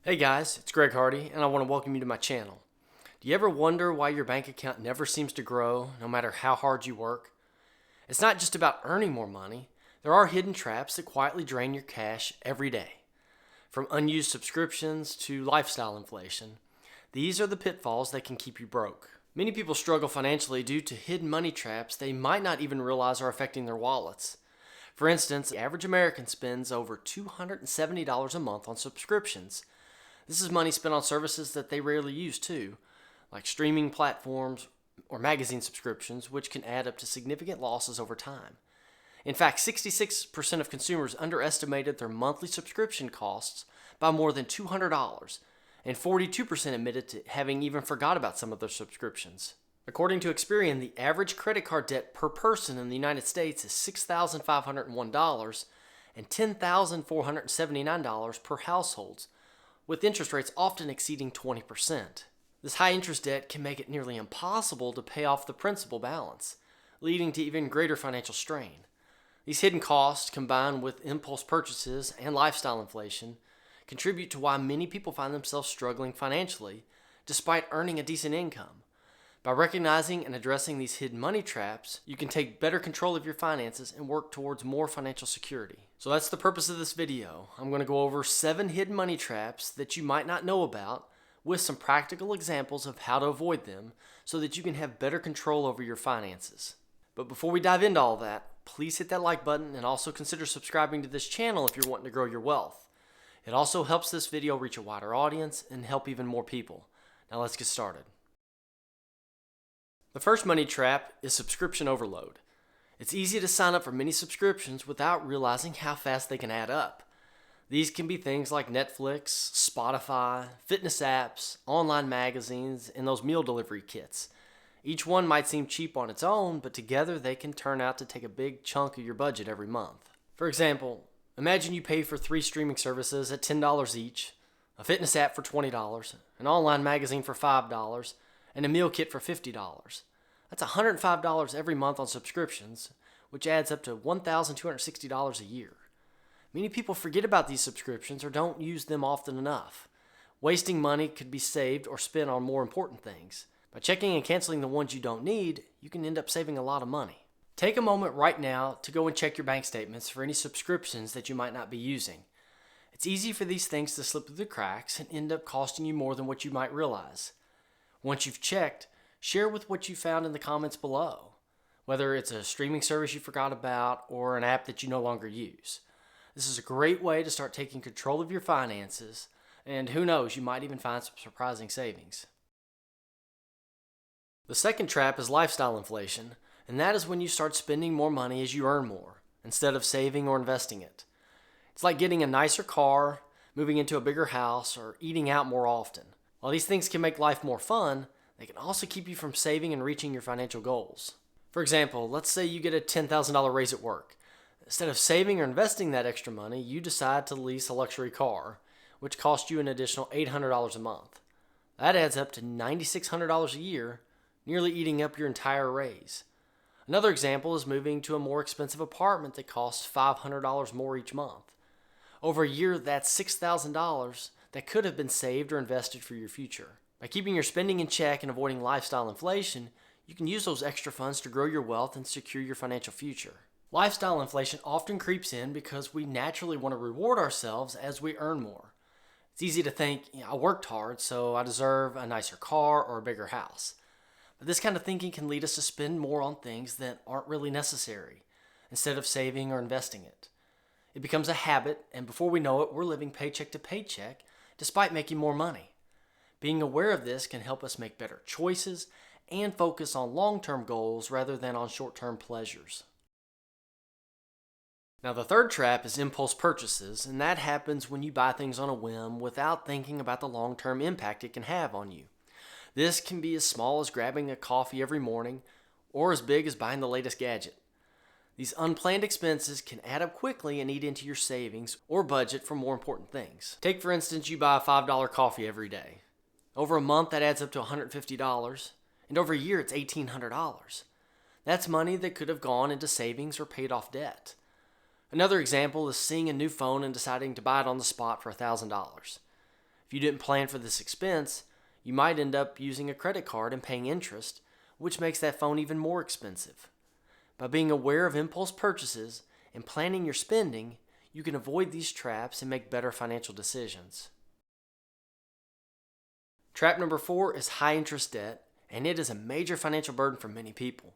Hey guys, it's Greg Hardy, and I want to welcome you to my channel. Do you ever wonder why your bank account never seems to grow, no matter how hard you work? It's not just about earning more money. There are hidden traps that quietly drain your cash every day. From unused subscriptions to lifestyle inflation, these are the pitfalls that can keep you broke. Many people struggle financially due to hidden money traps they might not even realize are affecting their wallets. For instance, the average American spends over $270 a month on subscriptions. This is money spent on services that they rarely use too, like streaming platforms or magazine subscriptions, which can add up to significant losses over time. In fact, 66% of consumers underestimated their monthly subscription costs by more than $200, and 42% admitted to having even forgot about some of their subscriptions. According to Experian, the average credit card debt per person in the United States is $6,501 and $10,479 per household, with interest rates often exceeding 20%. This high interest debt can make it nearly impossible to pay off the principal balance, leading to even greater financial strain. These hidden costs, combined with impulse purchases and lifestyle inflation, contribute to why many people find themselves struggling financially despite earning a decent income. By recognizing and addressing these hidden money traps, you can take better control of your finances and work towards more financial security. So that's the purpose of this video. I'm going to go over 7 hidden money traps that you might not know about with some practical examples of how to avoid them so that you can have better control over your finances. But before we dive into all that, please hit that like button and also consider subscribing to this channel if you're wanting to grow your wealth. It also helps this video reach a wider audience and help even more people. Now let's get started. The first money trap is subscription overload. It's easy to sign up for many subscriptions without realizing how fast they can add up. These can be things like Netflix, Spotify, fitness apps, online magazines, and those meal delivery kits. Each one might seem cheap on its own, but together they can turn out to take a big chunk of your budget every month. For example, imagine you pay for 3 streaming services at $10 each, a fitness app for $20, an online magazine for $5, and a meal kit for $50. That's $105 every month on subscriptions, which adds up to $1,260 a year. Many people forget about these subscriptions or don't use them often enough. Wasting money could be saved or spent on more important things. By checking and canceling the ones you don't need, you can end up saving a lot of money. Take a moment right now to go and check your bank statements for any subscriptions that you might not be using. It's easy for these things to slip through the cracks and end up costing you more than what you might realize. Once you've checked, share with what you found in the comments below, whether it's a streaming service you forgot about or an app that you no longer use. This is a great way to start taking control of your finances, and who knows, you might even find some surprising savings. The second trap is lifestyle inflation, and that is when you start spending more money as you earn more, instead of saving or investing it. It's like getting a nicer car, moving into a bigger house, or eating out more often. While these things can make life more fun, they can also keep you from saving and reaching your financial goals. For example, let's say you get a $10,000 raise at work. Instead of saving or investing that extra money, you decide to lease a luxury car, which costs you an additional $800 a month. That adds up to $9,600 a year, nearly eating up your entire raise. Another example is moving to a more expensive apartment that costs $500 more each month. Over a year, that's $6,000 that could have been saved or invested for your future. By keeping your spending in check and avoiding lifestyle inflation, you can use those extra funds to grow your wealth and secure your financial future. Lifestyle inflation often creeps in because we naturally want to reward ourselves as we earn more. It's easy to think, I worked hard, so I deserve a nicer car or a bigger house. But this kind of thinking can lead us to spend more on things that aren't really necessary, instead of saving or investing it. It becomes a habit, and before we know it, we're living paycheck to paycheck despite making more money. Being aware of this can help us make better choices and focus on long-term goals rather than on short-term pleasures. Now, the third trap is impulse purchases, and that happens when you buy things on a whim without thinking about the long-term impact it can have on you. This can be as small as grabbing a coffee every morning or as big as buying the latest gadget. These unplanned expenses can add up quickly and eat into your savings or budget for more important things. Take, for instance, you buy a $5 coffee every day. Over a month, that adds up to $150, and over a year, it's $1,800. That's money that could have gone into savings or paid off debt. Another example is seeing a new phone and deciding to buy it on the spot for $1,000. If you didn't plan for this expense, you might end up using a credit card and paying interest, which makes that phone even more expensive. By being aware of impulse purchases and planning your spending, you can avoid these traps and make better financial decisions. Trap number 4 is high interest debt, and it is a major financial burden for many people.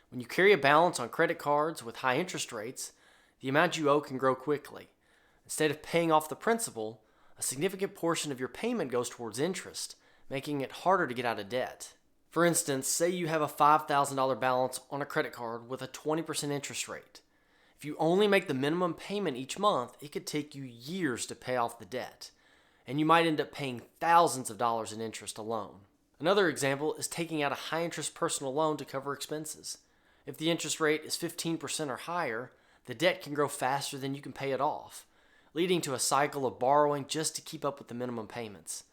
When you carry a balance on credit cards with high interest rates, the amount you owe can grow quickly. Instead of paying off the principal, a significant portion of your payment goes towards interest, making it harder to get out of debt. For instance, say you have a $5,000 balance on a credit card with a 20% interest rate. If you only make the minimum payment each month, it could take you years to pay off the debt, and you might end up paying thousands of dollars in interest alone. Another example is taking out a high-interest personal loan to cover expenses. If the interest rate is 15% or higher, the debt can grow faster than you can pay it off, leading to a cycle of borrowing just to keep up with the minimum payments.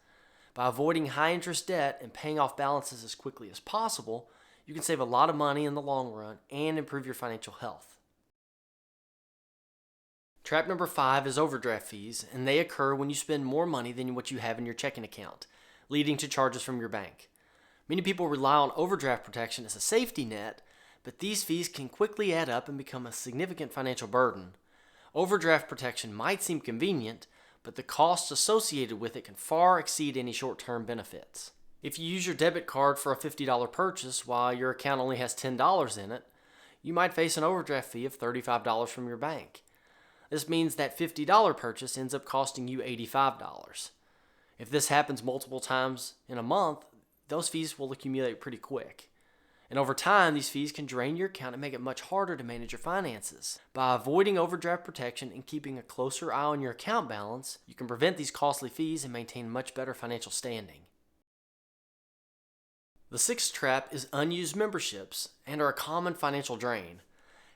By avoiding high-interest debt and paying off balances as quickly as possible, you can save a lot of money in the long run and improve your financial health. Trap number 5 is overdraft fees, and they occur when you spend more money than what you have in your checking account, leading to charges from your bank. Many people rely on overdraft protection as a safety net, but these fees can quickly add up and become a significant financial burden. Overdraft protection might seem convenient, but the costs associated with it can far exceed any short-term benefits. If you use your debit card for a $50 purchase while your account only has $10 in it, you might face an overdraft fee of $35 from your bank. This means that $50 purchase ends up costing you $85. If this happens multiple times in a month, those fees will accumulate pretty quick. And over time, these fees can drain your account and make it much harder to manage your finances. By avoiding overdraft protection and keeping a closer eye on your account balance, you can prevent these costly fees and maintain much better financial standing. The 6th trap is unused memberships and are a common financial drain.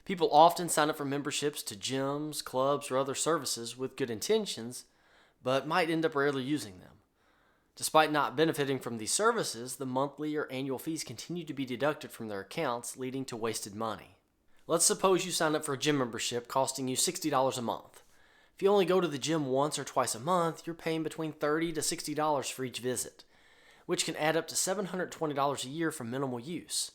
People often sign up for memberships to gyms, clubs, or other services with good intentions, but might end up rarely using them. Despite not benefiting from these services, the monthly or annual fees continue to be deducted from their accounts, leading to wasted money. Let's suppose you sign up for a gym membership costing you $60 a month. If you only go to the gym once or twice a month, you're paying between $30 to $60 for each visit, which can add up to $720 a year for minimal use.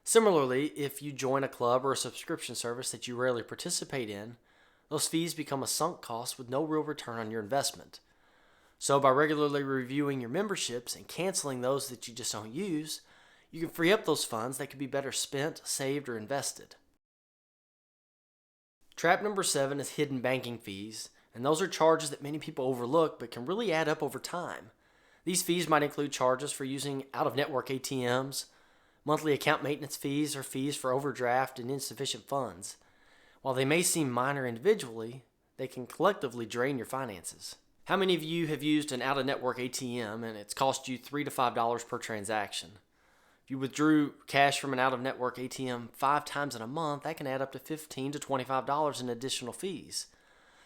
Similarly, if you join a club or a subscription service that you rarely participate in, those fees become a sunk cost with no real return on your investment. So by regularly reviewing your memberships and canceling those that you just don't use, you can free up those funds that could be better spent, saved, or invested. Trap number 7 is hidden banking fees, and those are charges that many people overlook but can really add up over time. These fees might include charges for using out-of-network ATMs, monthly account maintenance fees, or fees for overdraft and insufficient funds. While they may seem minor individually, they can collectively drain your finances. How many of you have used an out-of-network ATM and it's cost you $3 to $5 per transaction? If you withdrew cash from an out-of-network ATM 5 times in a month, that can add up to $15 to $25 in additional fees.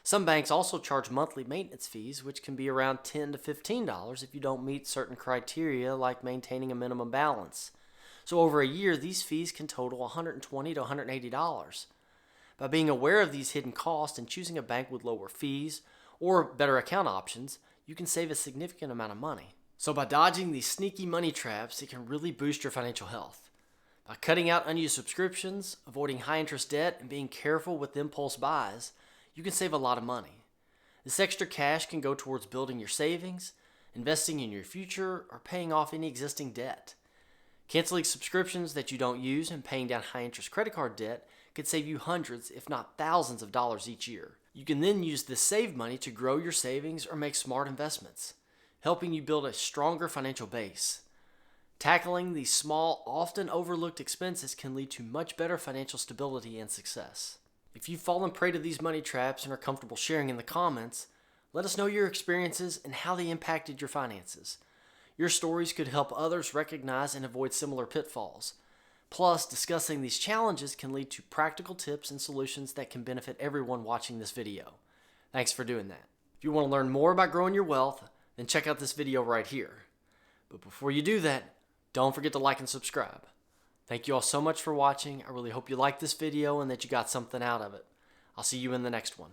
Some banks also charge monthly maintenance fees, which can be around $10 to $15 if you don't meet certain criteria like maintaining a minimum balance. So over a year, these fees can total $120 to $180. By being aware of these hidden costs and choosing a bank with lower fees or better account options, you can save a significant amount of money. So by dodging these sneaky money traps, it can really boost your financial health. By cutting out unused subscriptions, avoiding high interest debt, and being careful with impulse buys, you can save a lot of money. This extra cash can go towards building your savings, investing in your future, or paying off any existing debt. Canceling subscriptions that you don't use and paying down high interest credit card debt could save you hundreds, if not thousands of dollars each year. You can then use this saved money to grow your savings or make smart investments, helping you build a stronger financial base. Tackling these small, often overlooked expenses can lead to much better financial stability and success. If you've fallen prey to these money traps and are comfortable sharing in the comments, let us know your experiences and how they impacted your finances. Your stories could help others recognize and avoid similar pitfalls. Plus, discussing these challenges can lead to practical tips and solutions that can benefit everyone watching this video. Thanks for doing that. If you want to learn more about growing your wealth, then check out this video right here. But before you do that, don't forget to like and subscribe. Thank you all so much for watching. I really hope you liked this video and that you got something out of it. I'll see you in the next one.